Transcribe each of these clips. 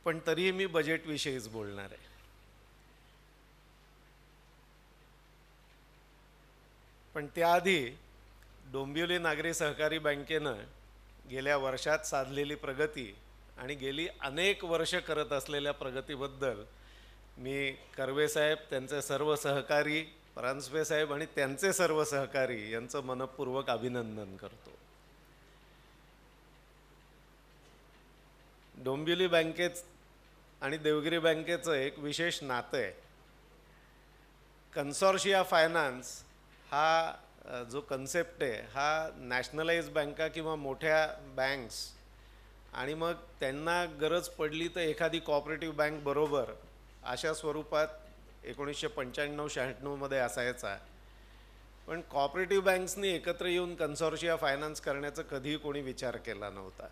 पण तरीही मी बजेटविषयीच बोलणार आहे. पण त्याआधी डोंबिवली नागरी सहकारी बँकेनं गेल्या वर्षात साधलेली प्रगती आणि गेली अनेक वर्ष करत असलेल्या प्रगतीबद्दल मी कर्वे साहेब, त्यांचे सर्व सहकारी, परांजपे साहेब आणि त्यांचे सर्व सहकारी यांचं मनपूर्वक अभिनंदन करतो. डोंबिवली बँकेत आणि देवगिरी बँकेचं एक विशेष नातं आहे. कन्सॉर्शिया फायनान्स हा जो कन्सेप्ट आहे हा नॅशनलाइज बँका किंवा मोठ्या बँक्स आणि मग त्यांना गरज पडली तर एखादी कॉपरेटिव्ह बँक बरोबर अशा स्वरूपात 1995-96मध्ये असायचा. पण कॉपरेटिव्ह बँक्सनी एकत्र येऊन कन्सॉर्शिया फायनान्स करण्याचा कधीही कोणी विचार केला नव्हता.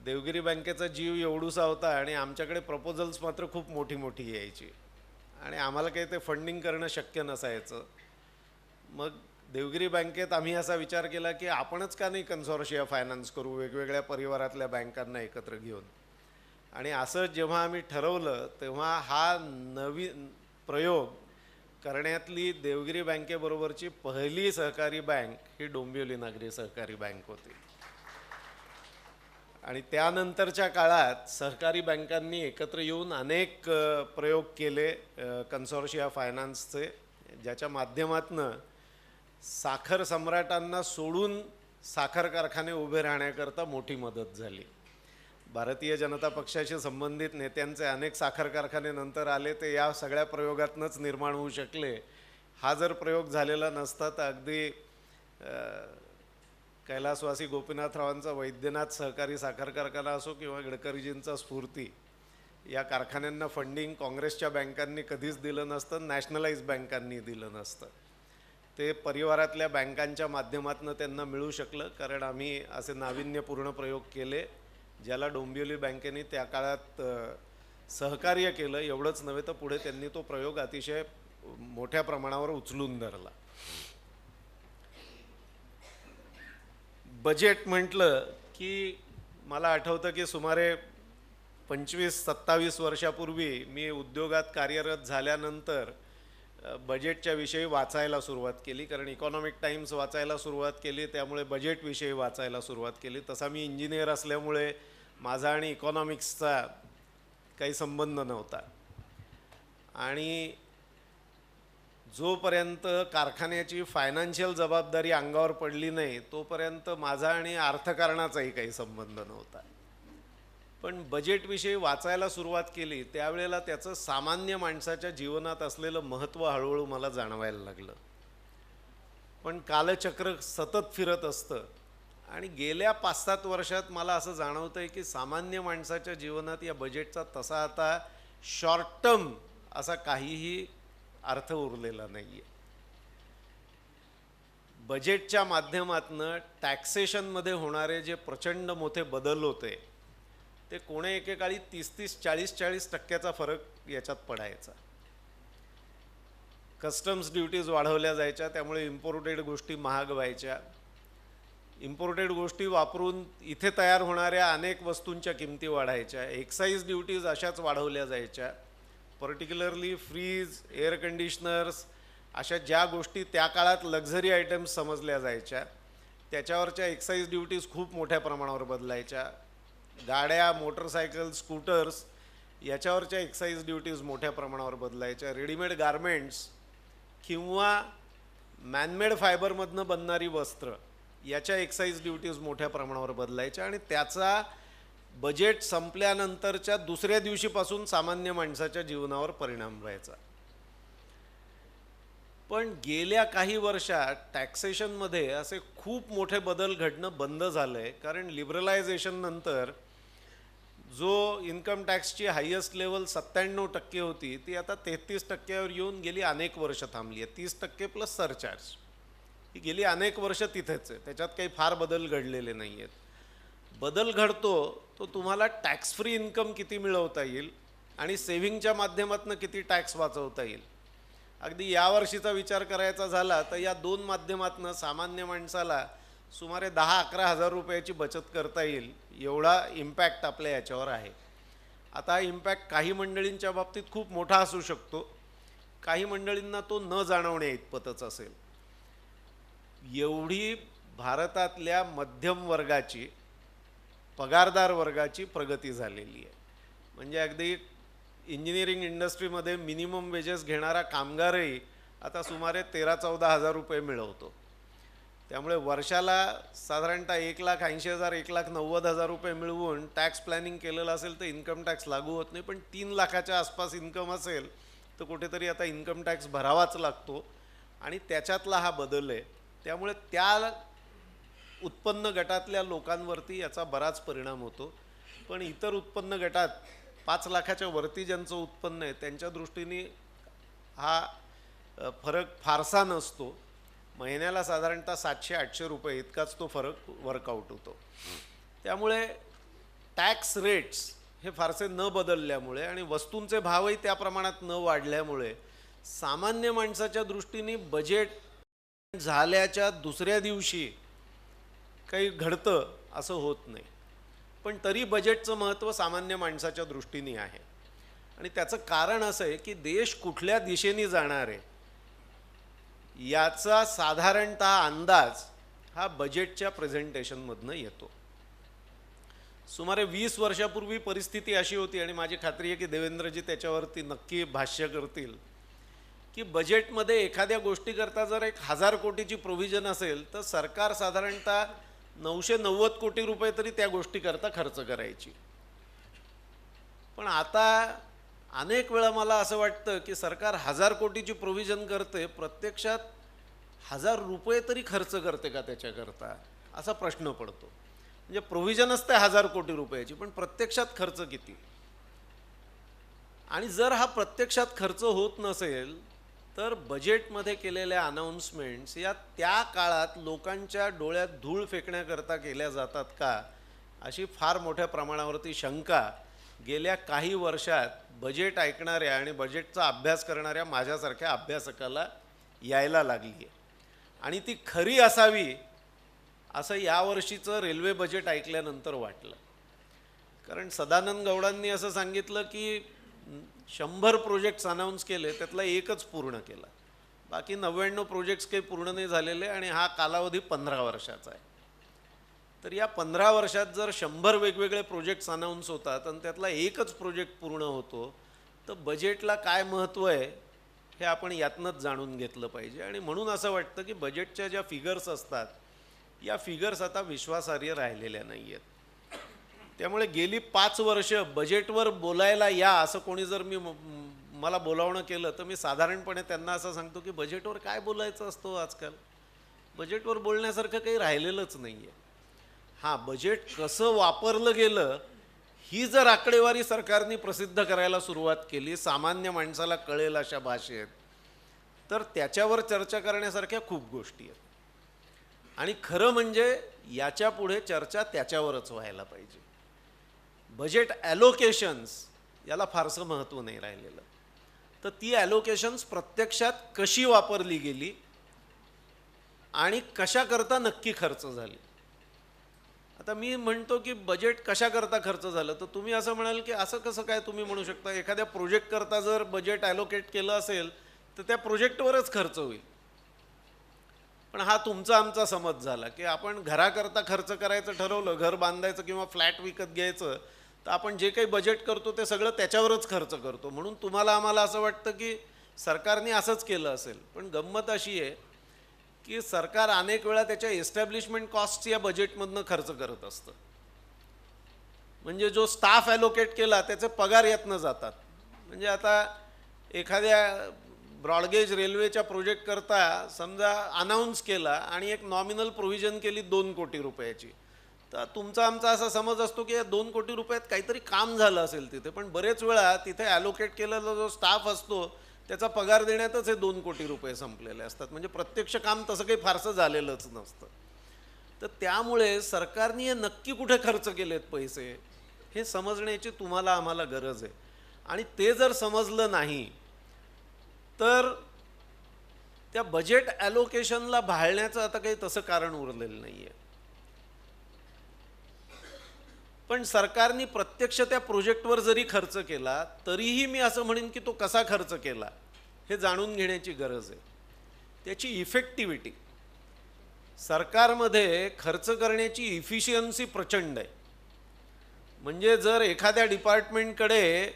देवगिरी बँकेचा जीव एवढूसा होता आणि आमच्याकडे प्रपोजल्स मात्र खूप मोठी मोठी यायची आणि आम्हाला काही ते फंडिंग करणं शक्य नसायचं. मग देवगिरी बँकेत आम्ही असा विचार केला की आपणच का नाही कन्सॉर्शिया फायनान्स करू, वेगवेगळ्या परिवारातल्या बँकांना एकत्र घेऊन. आणि असं जेव्हा आम्ही ठरवलं तेव्हा हा नवीन प्रयोग करण्यातली देवगिरी बँकेबरोबरची पहिली सहकारी बँक ही डोंबिवली नागरी सहकारी बँक होती. आणि त्यानंतरच्या काळात सहकारी बँकांनी एकत्र येऊन अनेक प्रयोग केले कन्सॉर्शिया फायनान्सचे, ज्याच्या माध्यमातून साखर सम्राटांना सोडून साखर कारखाने उभे राहण्याकरता मोठी मदत झाली. भारतीय जनता पक्षाशी संबंधित नेत्यांचे अनेक साखर कारखाने नंतर आले ते या सगळ्या प्रयोगातूनच निर्माण होऊ शकले. हा जर प्रयोग झालेला नसता तर अगदी कैलासवासी गोपीनाथरावांचा वैद्यनाथ सहकारी साखर कारखाना असो किंवा गडकरीजींचा स्फूर्ती, या कारखान्यांना फंडिंग काँग्रेसच्या बँकांनी कधीच दिलं नसतं, नॅशनलाइज बँकांनी दिलं नसतं. ते परिवारातल्या बँकांच्या माध्यमातून त्यांना मिळू शकलं कारण आम्ही असे नाविन्यपूर्ण प्रयोग केले ज्याला डोंबिवली बँकेने त्या काळात सहकार्य केलं. एवढंच नव्हे तर पुढे त्यांनी तो प्रयोग अतिशय मोठ्या प्रमाणावर उचलून धरला. बजेट म्हटलं की मला आठवतं की सुमारे 25-27 वर्षापूर्वी मी उद्योगात कार्यरत झाल्यानंतर बजेटच्या विषयी वाचायला सुरुवात केली, कारण इकॉनॉमिक टाइम्स वाचायला सुरुवात केली, त्यामुळे बजेटविषयी वाचायला सुरुवात केली. तसा मी इंजिनियर असल्यामुळे माझा आणि इकॉनॉमिक्सचा काही संबंध नव्हता आणि जोपर्यंत कारखान्याची फायनान्शियल जबाबदारी अंगावर पडली नाही तोपर्यंत माझा आणि अर्थकारणाचाही काही संबंध नव्हता. पण बजेटविषयी वाचायला सुरुवात केली त्यावेळेला त्याचं सामान्य माणसाच्या जीवनात असलेलं महत्त्व हळूहळू मला जाणवायला लागलं. पण कालचक्र सतत फिरत असतं आणि गेल्या 5-7 वर्षात मला असं जाणवतं आहे की सामान्य माणसाच्या जीवनात या बजेटचा तसा आता शॉर्ट टर्म असा काहीही अर्थ उरलेला नाही आहे. बजेटच्या माध्यमातून टॅक्सेशनमध्ये होणारे जे प्रचंड मोठे बदल होते ते कोणे एकेकाळी 30-30, 40-40% फरक याच्यात पडायचा. कस्टम्स ड्युटीज वाढवल्या जायच्या, त्यामुळे इम्पोर्टेड गोष्टी महाग व्हायच्या. इम्पोर्टेड गोष्टी वापरून इथे तयार होणाऱ्या अनेक वस्तूंच्या किमती वाढायच्या. एक्साईज ड्युटीज अशाच वाढवल्या जायच्या. पर्टिक्युलरली फ्रीज, एअर कंडिशनर्स अशा ज्या गोष्टी त्या काळात लक्झरी आयटम्स समजल्या जायच्या त्याच्यावरच्या एक्साईज ड्युटीज खूप मोठ्या प्रमाणावर बदलायच्या. गाड्या, मोटरसायकल, स्कूटर्स याच्यावरच्या एक्साईज ड्युटीज मोठ्या प्रमाणावर बदलायच्या. रेडीमेड गारमेंट्स किंवा मॅनमेड फायबरमधनं बनणारी वस्त्र याच्या एक्साईज ड्युटीज मोठ्या प्रमाणावर बदलायच्या आणि त्याचा बजेट संपल्यानंतरच्या दुसऱ्या दिवशीपासून सामान्य माणसाच्या जीवनावर परिणाम व्हायचा. पण गेल्या काही वर्षात टॅक्सेशनमध्ये असे खूप मोठे बदल घडणं बंद झालं आहे, कारण लिबरलायझेशन नंतर जो इन्कम टॅक्सची हायेस्ट लेवल 97% होती ती आता 33%वर येऊन गेली अनेक वर्ष थांबली आहे. 30% प्लस सरचार्ज ही गेली अनेक वर्ष तिथेच आहे, त्याच्यात काही फार बदल घडलेले नाही आहेत. बदल घडतो तो तुम्हाला टॅक्स फ्री इन्कम किती मिळवता येईल आणि सेव्हिंगच्या माध्यमातून किती टॅक्स वाचवता येईल. अगदी यावर्षीचा विचार करायचा झाला तर या दोन माध्यमातून सामान्य माणसाला सुमारे 10-11 हजार रुपयाची बचत करता येईल एवढा इम्पॅक्ट आपल्या याच्यावर आहे. आता हा इम्पॅक्ट काही मंडळींच्या बाबतीत खूप मोठा असू शकतो, काही मंडळींना तो न जाणवण्या इतपतच असेल. एवढी भारतातल्या मध्यम वर्गाची, पगारदार वर्गाची प्रगती झालेली आहे. म्हणजे अगदी इंजिनिअरिंग इंडस्ट्रीमध्ये मिनिमम वेजेस घेणारा कामगारही आता सुमारे 13-14 हजार रुपये मिळवतो. त्यामुळे वर्षाला साधारणतः 1,80,000 1,90,000 रुपये मिळवून टॅक्स प्लॅनिंग केलेलं असेल तर इन्कम टॅक्स लागू होत नाही. पण 3 लाखाच्या आसपास इन्कम असेल तर कुठेतरी आता इन्कम टॅक्स भरावाच लागतो आणि त्याच्यातला हा बदल आहे. त्यामुळे त्या उत्पन्न गटातल्या लोकांवरती याचा बराच परिणाम होतो. पण इतर उत्पन्न गटात 5 लाखाच्या वरती ज्यांचं उत्पन्न आहे त्यांच्या दृष्टीने हा फरक फारसा नसतो. महिन्याला साधारणतः 700-800 रुपये इतकाच तो फरक वर्कआउट होतो. त्यामुळे टॅक्स रेट्स हे फारसे न बदलल्यामुळे आणि वस्तूंचे भावही त्या प्रमाणात न वाढल्यामुळे सामान्य माणसाच्या दृष्टीने बजेट झाल्याच्या दुसऱ्या दिवशी काही घडतं असं होत नाही. पण तरी बजेटचं महत्त्व सामान्य माणसाच्या दृष्टीने आहे आणि त्याचं कारण असं आहे की देश कुठल्या दिशेने जाणार आहे याचा साधारणतः अंदाज हा बजेटच्या प्रेझेंटेशनमधनं येतो. सुमारे 20 वर्षापूर्वी परिस्थिती अशी होती आणि माझी खात्री आहे की देवेंद्रजी त्याच्यावरती नक्की भाष्य करतील की बजेटमध्ये एखाद्या गोष्टीकरता जर 1,000 कोटीची प्रोव्हिजन असेल तर सरकार साधारणतः 990 कोटी रुपये तरी त्या गोष्टीकरता खर्च करायची. पण आता अनेक वेळा मला असं वाटतं की सरकार 1,000 कोटीची प्रोव्हिजन करते, प्रत्यक्षात 1,000 रुपये तरी खर्च करते का त्याच्याकरता असा प्रश्न पडतो. म्हणजे प्रोव्हिजन असते 1,000 कोटी रुपयाची पण प्रत्यक्षात खर्च किती. आणि जर हा प्रत्यक्षात खर्च होत नसेल तर बजेटमध्ये केलेल्या अनाउन्समेंट्स या त्या काळात लोकांच्या डोळ्यात धूळ फेकण्याकरता केल्या जातात का अशी फार मोठ्या प्रमाणावरती शंका गेल्या काही वर्षात बजेट ऐकणाऱ्या आणि बजेटचा अभ्यास करणाऱ्या माझ्यासारख्या अभ्यासकाला यायला लागली आहे. आणि ती खरी असावी असं यावर्षीचं रेल्वे बजेट ऐकल्यानंतर वाटलं. कारण सदानंद गौडांनी असं सांगितलं की 100 प्रोजेक्ट्स अनाऊन्स केले त्यातला एकच पूर्ण केला, बाकी 99 प्रोजेक्ट्स काही पूर्ण नाही झालेले आणि हा कालावधी 15 वर्षाचा आहे. तर या 15 वर्षात जर 100 वेगवेगळे प्रोजेक्ट्स अनाऊन्स होतात आणि त्यातला एकच प्रोजेक्ट पूर्ण होतो तर बजेटला काय महत्त्व आहे हे आपण यातनंच जाणून घेतलं पाहिजे. आणि म्हणून असं वाटतं की बजेटच्या ज्या फिगर्स असतात या फिगर्स आता विश्वासार्ह राहिलेल्या नाही आहेत. त्यामुळे गेली 5 वर्ष बजेटवर बोलायला या असं कोणी जर मला बोलावणं केलं तर मी साधारणपणे त्यांना असं सांगतो की बजेटवर काय बोलायचं असतं आजकाल, बजेटवर बोलण्यासारखं काही राहिलेलंच नाही आहे. हां, बजेट कसं वापरलं गेलं ही जर आकडेवारी सरकारने प्रसिद्ध करायला सुरुवात केली सामान्य माणसाला कळेल अशा भाषेत तर त्याच्यावर चर्चा करण्यासारख्या खूप गोष्टी आहेत. आणि खरं म्हणजे याच्या पुढे चर्चा त्याच्यावरच व्हायला पाहिजे. बजेट ॲलोकेशन्स याला फारसं महत्त्व नाही राहिलेलं. तर ती ॲलोकेशन्स प्रत्यक्षात कशी वापरली गेली आणि कशाकरता नक्की खर्च झाली. आता मी म्हणतो की बजेट कशाकरता खर्च झालं तर तुम्ही असं म्हणाल की असं कसं काय तुम्ही म्हणू शकता, एखाद्या प्रोजेक्टकरता जर बजेट ॲलोकेट केलं असेल तर त्या प्रोजेक्टवरच खर्च होईल. पण हा तुमचा आमचा समज झाला की आपण घराकरता खर्च करायचं ठरवलं, घर बांधायचं किंवा फ्लॅट विकत घ्यायचं तर आपण जे काही बजेट करतो ते सगळं त्याच्यावरच खर्च करतो. म्हणून तुम्हाला आम्हाला असं वाटतं की सरकारने असंच केलं असेल. पण गंमत अशी आहे की सरकार अनेक वेळा त्याच्या एस्टॅब्लिशमेंट कॉस्ट्स या बजेटमधनं खर्च करत असतं. म्हणजे जो स्टाफ ॲलोकेट केला त्याचे पगार यातनं जातात. म्हणजे आता एखाद्या ब्रॉडगेज रेल्वेच्या प्रोजेक्ट करता समजा अनाऊन्स केला आणि एक नॉमिनल प्रोव्हिजन केली 2 कोटी रुपयाची तर तुमचा आमचा असा समज असतो की या 2 कोटी रुपयात काहीतरी काम झालं असेल तिथे. पण बरेच वेळा तिथे ॲलोकेट केलेला जो स्टाफ असतो त्याचा पगार देण्यातच हे 2 कोटी रुपये संपलेले असतात. म्हणजे प्रत्यक्ष काम तसं काही फारसं झालेलंच नसतं. तर त्यामुळे सरकारने हे नक्की कुठे खर्च केलेत पैसे हे समजण्याची तुम्हाला आम्हाला गरज आहे. आणि ते जर समजलं नाही तर त्या बजेट ॲलोकेशनला भाळण्याचं आता काही तसं कारण उरलेलं नाही आहे. पण सरकारने प्रत्यक्ष त्या प्रोजेक्टवर जरी खर्च केला तरीही मी असं म्हणेन की तो कसा खर्च केला हे जाणून घेण्याची गरज आहे. त्याची इफेक्टिव्हिटी, सरकारमध्ये खर्च करण्याची इफिशियन्सी प्रचंड आहे. म्हणजे जर एखाद्या डिपार्टमेंटकडे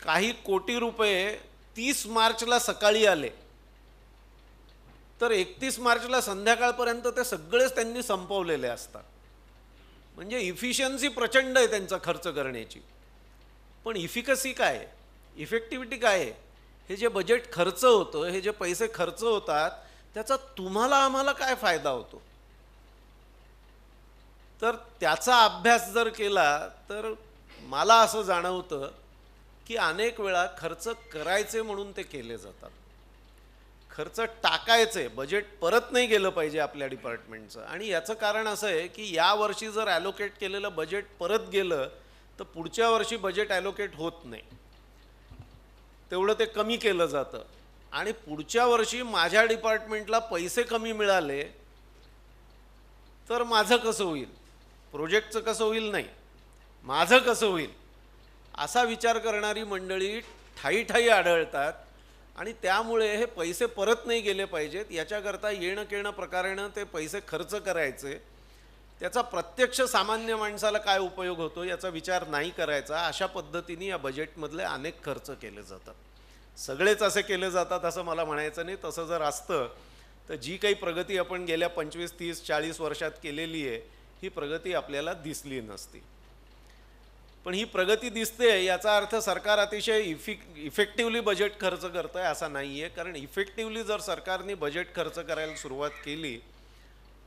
काही कोटी रुपये 30 मार्चला सकाळी आले तर 31 मार्चला संध्याकाळपर्यंत ते सगळेच त्यांनी संपवलेले असतात. म्हणजे इफिशियन्सी प्रचंड आहे त्यांचा खर्च करण्याची. पण इफिकसी काय आहे, इफेक्टिव्हिटी काय आहे? हे जे बजेट खर्च होतं, हे जे पैसे खर्च होतात त्याचा तुम्हाला आम्हाला काय फायदा होतो? तर त्याचा अभ्यास जर केला तर मला असं जाणवतं की अनेक वेळा खर्च करायचे म्हणून ते केले जातात, खर्च टाकायचे, बजेट परत नाही गेलं पाहिजे आपल्या डिपार्टमेंटचं. आणि याचं कारण असं आहे की यावर्षी जर ॲलोकेट केलेलं बजेट परत गेलं तर पुढच्या वर्षी बजेट ॲलोकेट होत नाही, तेवढं ते कमी केलं जातं. आणि पुढच्या वर्षी माझ्या डिपार्टमेंटला पैसे कमी मिळाले तर माझं कसं होईल, प्रोजेक्टचं कसं होईल, नाही माझं कसं होईल, असा विचार करणारी मंडळी ठाई ठाई आढळतात. आणि त्यामुळे हे पैसे परत नाही गेले पाहिजेत याच्याकरता येणं केणं प्रकारेनं ते पैसे खर्च करायचे, त्याचा प्रत्यक्ष सामान्य माणसाला काय उपयोग होतो याचा विचार नाही करायचा. अशा पद्धतीने या बजेटमधले अनेक खर्च केले जातात. सगळेच असे केले जातात असं मला म्हणायचं नाही. तसं जर असतं तर जी काही प्रगती आपण गेल्या 25, 30, 40 वर्षात केलेली आहे ही प्रगती आपल्याला दिसली नसती. पण ही प्रगती दिसते याचा अर्थ सरकार अतिशय इफेक्टिव्हली बजेट खर्च करतं आहे असा नाही आहे. कारण इफेक्टिव्हली जर सरकारने बजेट खर्च करायला सुरुवात केली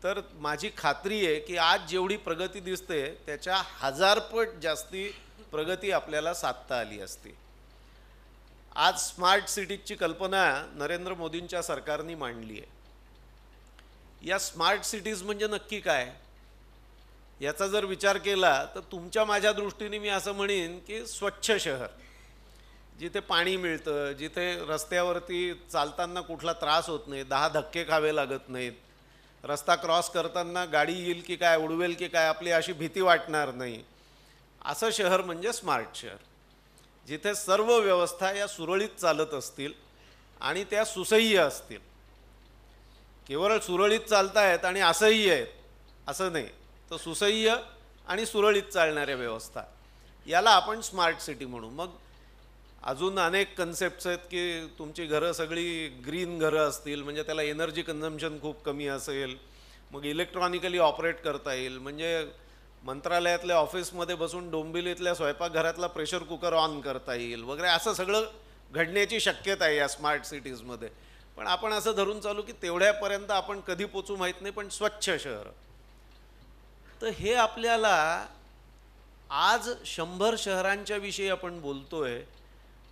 तर माझी खात्री आहे की आज जेवढी प्रगती दिसते त्याच्या 1000 पट जास्ती प्रगती आपल्याला साधता आली असती. आज स्मार्ट सिटीजची कल्पना नरेंद्र मोदींच्या सरकारने मांडली आहे. या स्मार्ट सिटीज म्हणजे नक्की काय याचा जर विचार केला तर तुमच्या माझ्या दृष्टीने मी असं म्हणेन की स्वच्छ शहर, जिथे पाणी मिळतं, जिथे रस्त्यावरती चालताना कुठला त्रास होत नाही, 10 धक्के खावे लागत नाहीत, रस्ता क्रॉस करताना गाडी येईल की काय, उडवेल की काय आपली अशी भीती वाटणार नाही, असं शहर म्हणजे स्मार्ट शहर. जिथे सर्व व्यवस्था या सुरळीत चालत असतील आणि त्या सुसह्य असतील. केवळ सुरळीत चालतायत आणि असह्य आहेत असं नाही, तर सुसह्य आणि सुरळीत चालणाऱ्या व्यवस्था याला आपण स्मार्ट सिटी म्हणू. मग अजून अनेक कन्सेप्ट्स आहेत की तुमची घरं सगळी ग्रीन घरं असतील म्हणजे त्याला एनर्जी कन्झम्पशन खूप कमी असेल, मग इलेक्ट्रॉनिकली ऑपरेट करता येईल, म्हणजे मंत्रालयातल्या ऑफिसमध्ये बसून डोंबिवलीतल्या स्वयंपाकघरातला प्रेशर कुकर ऑन करता येईल वगैरे, असं सगळं घडण्याची शक्यता आहे या स्मार्ट सिटीजमध्ये. पण आपण असं धरून चालू की तेवढ्यापर्यंत आपण कधी पोचू माहीत नाही. पण स्वच्छ शहर, तर हे आपल्याला आज 100 शहरांच्या विषयी आपण बोलतोय,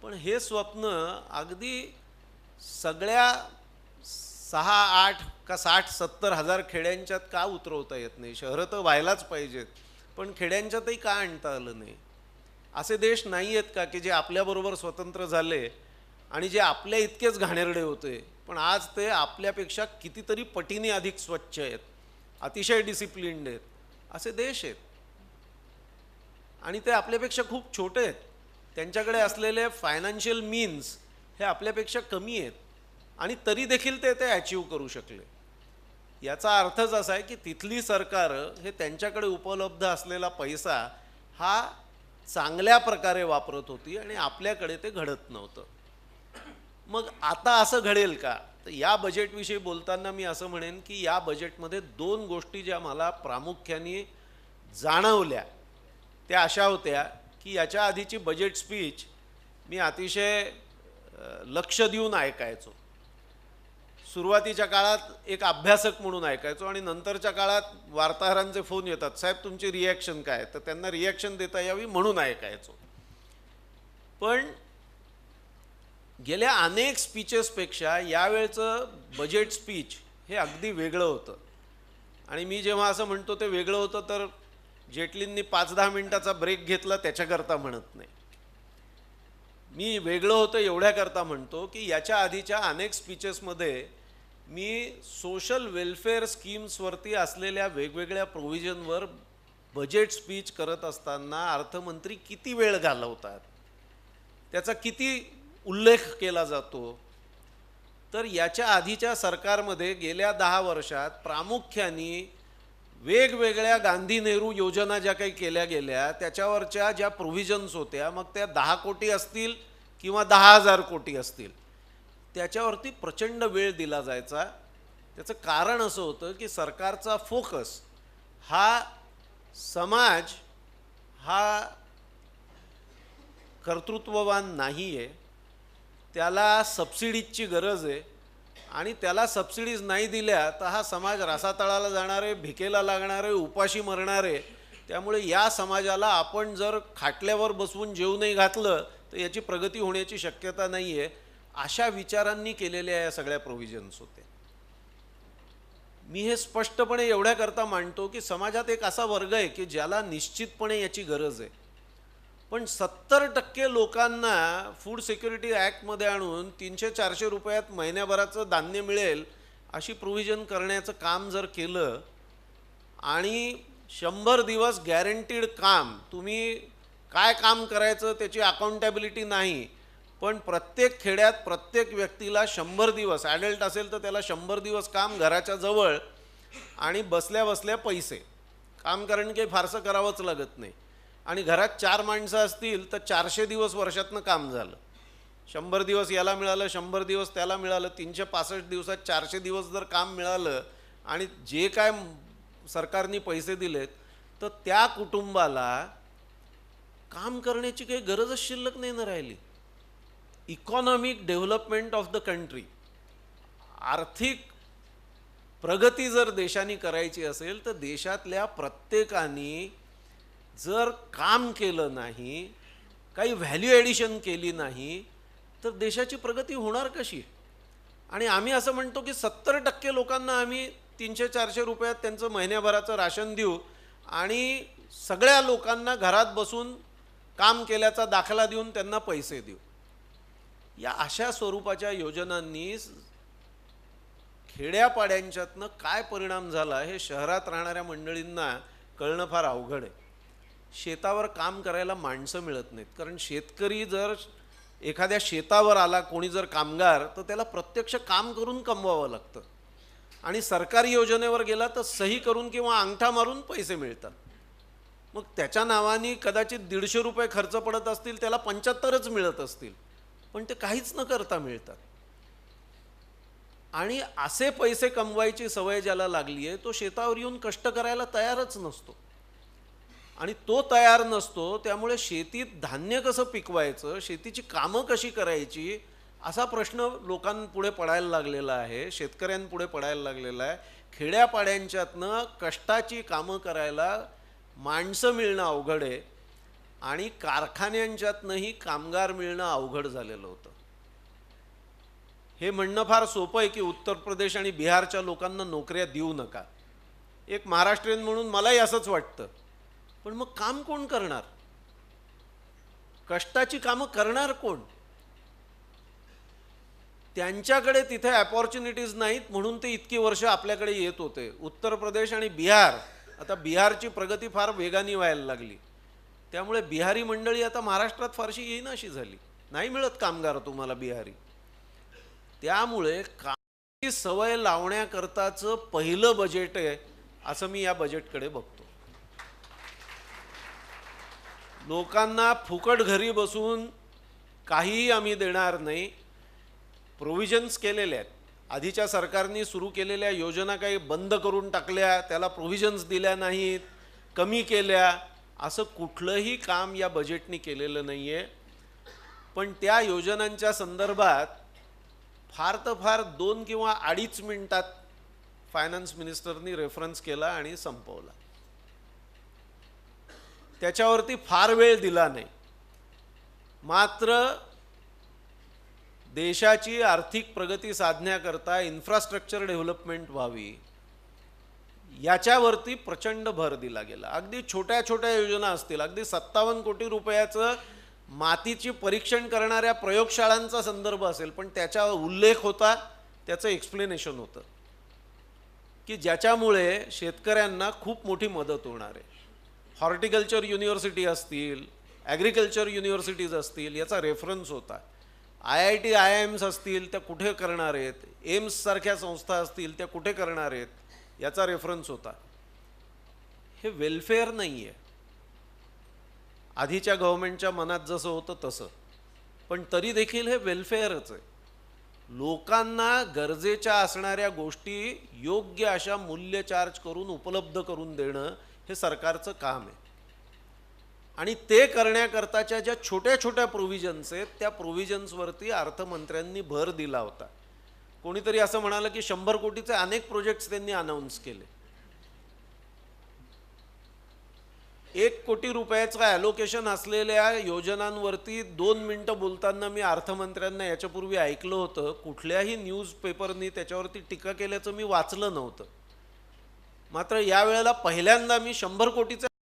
पण हे स्वप्न अगदी सगळ्या 6, 8 का 60, 70 हजार खेड्यांच्यात का उतरवता येत नाही? शहरं तर व्हायलाच पाहिजेत पण खेड्यांच्यातही का आणता आलं नाही? असे देश नाही आहेत का की जे आपल्याबरोबर स्वतंत्र झाले आणि जे आपल्या इतकेच घाणेरडे होते पण आज ते आपल्यापेक्षा कितीतरी पटीने अधिक स्वच्छ आहेत, अतिशय डिसिप्लिन्ड आहेत, असे देश आहेत. आणि ते आपल्यापेक्षा खूप छोटे आहेत, त्यांच्याकडे असलेले फायनान्शियल मीन्स हे आपल्यापेक्षा कमी आहेत आणि तरी देखील ते अचीव करू शकले. याचा अर्थच असा आहे की तिथली सरकारं हे त्यांच्याकडे उपलब्ध असलेला पैसा हा चांगल्या प्रकारे वापरत होती आणि आपल्याकडे ते घडत नव्हतं. मग आता असं घडेल का? तर या बजेटविषयी बोलताना मी असं म्हणेन की या बजेटमध्ये 2 गोष्टी ज्या मला प्रामुख्याने जाणवल्या त्या अशा होत्या की याच्या आधीची बजेट स्पीच मी अतिशय लक्ष देऊन ऐकायचो. सुरुवातीच्या काळात एक अभ्यासक म्हणून ऐकायचो आणि नंतरच्या काळात वार्ताहरांचे फोन येतात, साहेब तुमची रिॲक्शन काय, तर त्यांना रिॲक्शन देता यावी म्हणून ऐकायचो. पण गेल्या अनेक स्पीचेसपेक्षा यावेळचं बजेट स्पीच हे अगदी वेगळं होतं. आणि मी जेव्हा असं म्हणतो ते वेगळं होतं तर जेटलींनी 5-10 मिनिटाचा ब्रेक घेतला त्याच्याकरता म्हणत नाही. मी वेगळं होतं एवढ्याकरता म्हणतो की याच्या आधीच्या अनेक स्पीचेसमध्ये मी सोशल वेलफेअर स्कीम्सवरती असलेल्या वेगवेगळ्या प्रोव्हिजनवर बजेट स्पीच करत असताना अर्थमंत्री किती वेळ घालवतात, त्याचा किती उल्लेख केला जातो. तर याच्या आधीच्या सरकारमध्ये गेल्या 10 वर्षात प्रामुख्याने वेगवेगळ्या गांधी नेहरू योजना ज्या काही केल्या गेल्या त्याच्यावरच्या ज्या प्रोव्हिजन्स होत्या, मग त्या 10 कोटी असतील किंवा 10,000 कोटी असतील, त्याच्यावरती प्रचंड वेळ दिला जायचा. त्याचं कारण असं होतं की सरकारचा फोकस हा समाज हा कर्तृत्ववान नाही आहे, त्याला सबसिडीजची गरज आहे आणि त्याला सबसिडीज नाही दिल्या तर हा समाज रसातळाला जाणारे, भिकेला लागणारे, उपाशी मरणारे. त्यामुळे या समाजाला आपण जर खाटल्यावर बसवून जेवूनही घातलं तर याची प्रगती होण्याची शक्यता नाही आहे, अशा विचारांनी केलेल्या या सगळ्या प्रोव्हिजन्स होते. मी हे स्पष्टपणे एवढ्याकरता मांडतो की समाजात एक असा वर्ग आहे की ज्याला निश्चितपणे याची गरज आहे, पण 70% लोकांना फूड सिक्युरिटी ॲक्टमध्ये आणून 300-400 रुपयात महिन्याभराचं धान्य मिळेल अशी प्रोव्हिजन करण्याचं काम जर केलं आणि 100 दिवस गॅरंटीड काम, तुम्ही काय काम करायचं त्याची अकाउंटेबिलिटी नाही, पण प्रत्येक खेड्यात प्रत्येक व्यक्तीला 100 दिवस, ॲडल्ट असेल तर त्याला 100 दिवस काम घराच्या जवळ आणि बसल्या बसल्या पैसे. काम कारण काही फारसं करावंच लागत नाही आणि घरात 4 माणसं असतील तर 400 दिवस वर्षातनं काम झालं. 100 दिवस याला मिळालं, 100 दिवस त्याला मिळालं, 365 दिवसात 400 दिवस जर काम मिळालं आणि जे काय सरकारने पैसे दिलेत तर त्या कुटुंबाला काम करण्याची काही गरजच शिल्लक नाही ना राहिली. Economic development of the country, आर्थिक प्रगती जर देशाने करायची असेल तर देशातल्या प्रत्येकाने जर काम केलं नाही, काही व्हॅल्यू ॲडिशन केली नाही तर देशाची प्रगती होणार कशी. आणि आम्ही असं म्हणतो की 70% लोकांना आम्ही 300-400 रुपयात त्यांचं महिन्याभराचं राशन देऊ आणि सगळ्या लोकांना घरात बसून काम केल्याचा दाखला देऊन त्यांना पैसे देऊ. या अशा स्वरूपाच्या योजनांनी खेड्यापाड्यांच्यातनं काय परिणाम झाला हे शहरात राहणाऱ्या मंडळींना कळणं फार अवघड आहे. शेतावर काम करायला माणसं मिळत नाहीत, कारण शेतकरी जर एखाद्या शेतावर आला, कोणी जर कामगार, तर त्याला प्रत्यक्ष काम करून कमवावं लागतं आणि सरकारी योजनेवर गेला तर सही करून किंवा अंगठा मारून पैसे मिळतात. मग त्याच्या नावाने कदाचित 150 रुपये खर्च पडत असतील, त्याला 75च मिळत असतील, पण ते काहीच न करता मिळतात. आणि असे पैसे कमवायची सवय ज्याला लागली आहे तो शेतावर येऊन कष्ट करायला तयारच नसतो आणि तो तयार नसतो. त्यामुळे शेतीत धान्य कसं पिकवायचं, शेतीची कामं कशी करायची असा प्रश्न लोकांपुढे पडायला लागलेला आहे, शेतकऱ्यांपुढे पडायला लागलेला आहे. खेड्यापाड्यांच्यातनं कष्टाची कामं करायला माणसं मिळणं अवघड आहे आणि कारखान्यांच्यातनंही कामगार मिळणं अवघड झालेलं होतं. हे म्हणणं फार सोपं आहे की उत्तर प्रदेश आणि बिहारच्या लोकांना नोकऱ्या देऊ नका. एक महाराष्ट्रीयन म्हणून मलाही असंच वाटतं, पण मग काम कोण करणार, कष्टाची कामं करणार कोण. त्यांच्याकडे तिथे अपॉर्च्युनिटीज नाहीत म्हणून ते इतकी वर्ष आपल्याकडे येत होते. उत्तर प्रदेश आणि बिहार, आता बिहारची प्रगती फार वेगाने व्हायला लागली, त्यामुळे बिहारी मंडळी आता महाराष्ट्रात फारशी येईनाशी झाली, नाही मिळत कामगार तुम्हाला बिहारी. त्यामुळे कामाची सवय लावण्याकरताचं पहिलं बजेट आहे असं मी या बजेटकडे बघतो. लोकांना फुकट घरी बसून काहीही आम्ही देणार नाही. प्रोव्हिजन्स केलेले आहेत, आधीच्या सरकारने सुरू केलेल्या योजना काही बंद करून टाकल्या, त्याला प्रोव्हिजन्स दिल्या नाहीत, कमी केल्या, असं कुठलंही काम या बजेटने केलेलं नाही आहे. पण त्या योजनांच्या संदर्भात फार तर फार 2 किंवा 2.5 मिनिटात फायनान्स मिनिस्टरनी रेफरन्स केला आणि संपवला. त्याच्यावरती फार वेळ दिला नाही. मात्र देशाची आर्थिक प्रगती साधण्याकरता इन्फ्रास्ट्रक्चर डेव्हलपमेंट व्हावी याच्यावरती प्रचंड भर दिला गेला. अगदी छोट्या छोट्या योजना असतील, अगदी 57 कोटी रुपयाचं मातीची परीक्षण करणाऱ्या प्रयोगशाळांचा संदर्भ असेल, पण त्याचा उल्लेख होता, त्याचं एक्सप्लेनेशन होतं की ज्याच्यामुळे शेतकऱ्यांना खूप मोठी मदत होणार आहे. हॉर्टिकल्चर युनिव्हर्सिटी असतील, ॲग्रिकल्चर युनिव्हर्सिटीज असतील, याचा रेफरन्स होता. IIT IIMs असतील त्या कुठे करणार आहेत, एम्स सारख्या संस्था असतील त्या कुठे करणार आहेत, याचा रेफरन्स होता. हे वेलफेअर नाही आहे. आधीच्या गव्हर्नमेंटच्या मनात जसं होतं तसं, पण तरी देखील हे वेलफेअरच आहे. लोकांना गरजेच्या असणाऱ्या गोष्टी योग्य अशा मूल्य चार्ज करून उपलब्ध करून देणं हे सरकारचं काम आहे. आणि ते करण्याकरताच्या ज्या छोट्या छोट्या प्रोव्हिजन्स आहेत त्या प्रोव्हिजन्सवरती अर्थमंत्र्यांनी भर दिला होता. कोणीतरी असं म्हणालं की 100 कोटीचे अनेक प्रोजेक्ट्स त्यांनी अनाऊन्स केले. 1 कोटी रुपयाचं ॲलोकेशन असलेल्या योजनांवरती 2 मिनिटं बोलताना मी अर्थमंत्र्यांना याच्यापूर्वी ऐकलं होतं. कुठल्याही न्यूजपेपरनी त्याच्यावरती टीका केल्याचं मी वाचलं नव्हतं. मात्र यावेळेला पहिल्यांदा मी 100 कोटीचे